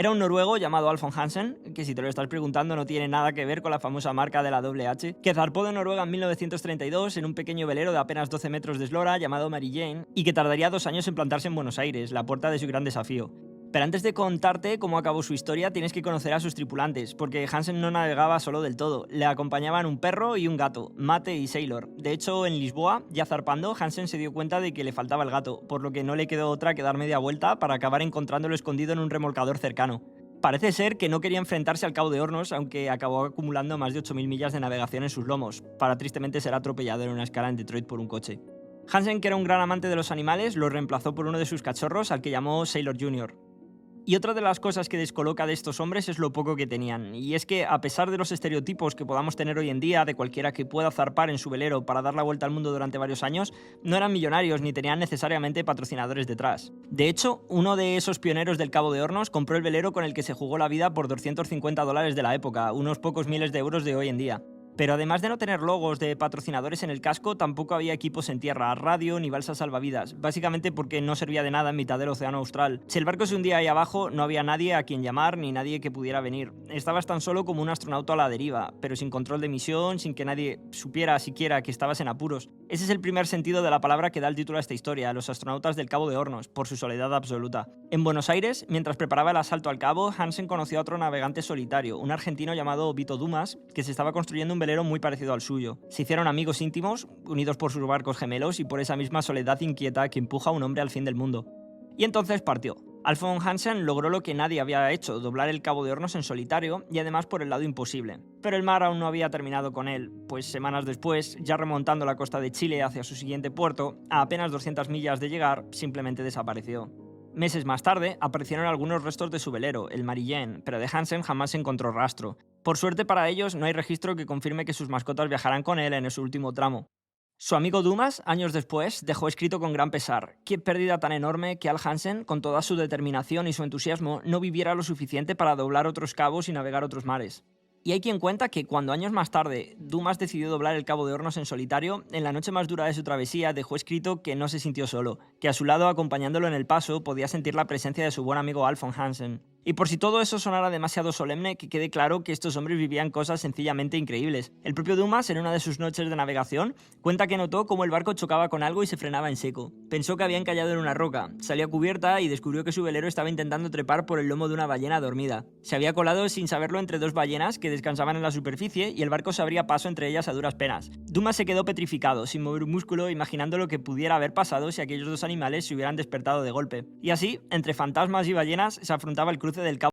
Era un noruego llamado Alfons Hansen, que si te lo estás preguntando no tiene nada que ver con la famosa marca de la H, que zarpó de Noruega en 1932 en un pequeño velero de apenas 12 metros de eslora llamado Mary Jane y que tardaría 2 años en plantarse en Buenos Aires, la puerta de su gran desafío. Pero antes de contarte cómo acabó su historia, tienes que conocer a sus tripulantes, porque Hansen no navegaba solo del todo. Le acompañaban un perro y un gato, Mate y Sailor. De hecho, en Lisboa, ya zarpando, Hansen se dio cuenta de que le faltaba el gato, por lo que no le quedó otra que dar media vuelta para acabar encontrándolo escondido en un remolcador cercano. Parece ser que no quería enfrentarse al Cabo de Hornos, aunque acabó acumulando más de 8.000 millas de navegación en sus lomos, para tristemente ser atropellado en una escala en Detroit por un coche. Hansen, que era un gran amante de los animales, lo reemplazó por uno de sus cachorros, al que llamó Sailor Jr. Y otra de las cosas que descoloca de estos hombres es lo poco que tenían, y es que a pesar de los estereotipos que podamos tener hoy en día de cualquiera que pueda zarpar en su velero para dar la vuelta al mundo durante varios años, no eran millonarios ni tenían necesariamente patrocinadores detrás. De hecho, uno de esos pioneros del Cabo de Hornos compró el velero con el que se jugó la vida por $250 de la época, unos pocos miles de euros de hoy en día. Pero además de no tener logos de patrocinadores en el casco, tampoco había equipos en tierra, radio ni balsas salvavidas, básicamente porque no servía de nada en mitad del océano austral. Si el barco se hundía ahí abajo, no había nadie a quien llamar ni nadie que pudiera venir. Estabas tan solo como un astronauta a la deriva, pero sin control de misión, sin que nadie supiera siquiera que estabas en apuros. Ese es el primer sentido de la palabra que da el título a esta historia, los astronautas del Cabo de Hornos, por su soledad absoluta. En Buenos Aires, mientras preparaba el asalto al cabo, Hansen conoció a otro navegante solitario, un argentino llamado Vito Dumas, que se estaba construyendo un velero muy parecido al suyo. Se hicieron amigos íntimos, unidos por sus barcos gemelos y por esa misma soledad inquieta que empuja a un hombre al fin del mundo. Y entonces partió. Alfons Hansen logró lo que nadie había hecho, doblar el Cabo de Hornos en solitario y además por el lado imposible. Pero el mar aún no había terminado con él, pues semanas después, ya remontando la costa de Chile hacia su siguiente puerto, a apenas 200 millas de llegar, simplemente desapareció. Meses más tarde, aparecieron algunos restos de su velero, el Mary Jane, pero de Hansen jamás se encontró rastro. Por suerte para ellos, no hay registro que confirme que sus mascotas viajarán con él en ese último tramo. Su amigo Dumas, años después, dejó escrito con gran pesar: qué pérdida tan enorme que Al Hansen, con toda su determinación y su entusiasmo, no viviera lo suficiente para doblar otros cabos y navegar otros mares. Y hay quien cuenta que cuando años más tarde Dumas decidió doblar el Cabo de Hornos en solitario, en la noche más dura de su travesía dejó escrito que no se sintió solo, que a su lado, acompañándolo en el paso, podía sentir la presencia de su buen amigo Alfons Hansen. Y por si todo eso sonara demasiado solemne, que quede claro que estos hombres vivían cosas sencillamente increíbles. El propio Dumas, en una de sus noches de navegación, cuenta que notó cómo el barco chocaba con algo y se frenaba en seco. Pensó que había encallado en una roca, salió a cubierta y descubrió que su velero estaba intentando trepar por el lomo de una ballena dormida. Se había colado sin saberlo entre dos ballenas que descansaban en la superficie y el barco se abría paso entre ellas a duras penas. Dumas se quedó petrificado, sin mover un músculo, imaginando lo que pudiera haber pasado si aquellos dos animales se hubieran despertado de golpe. Y así, entre fantasmas y ballenas, se afrontaba el cruce del Cabo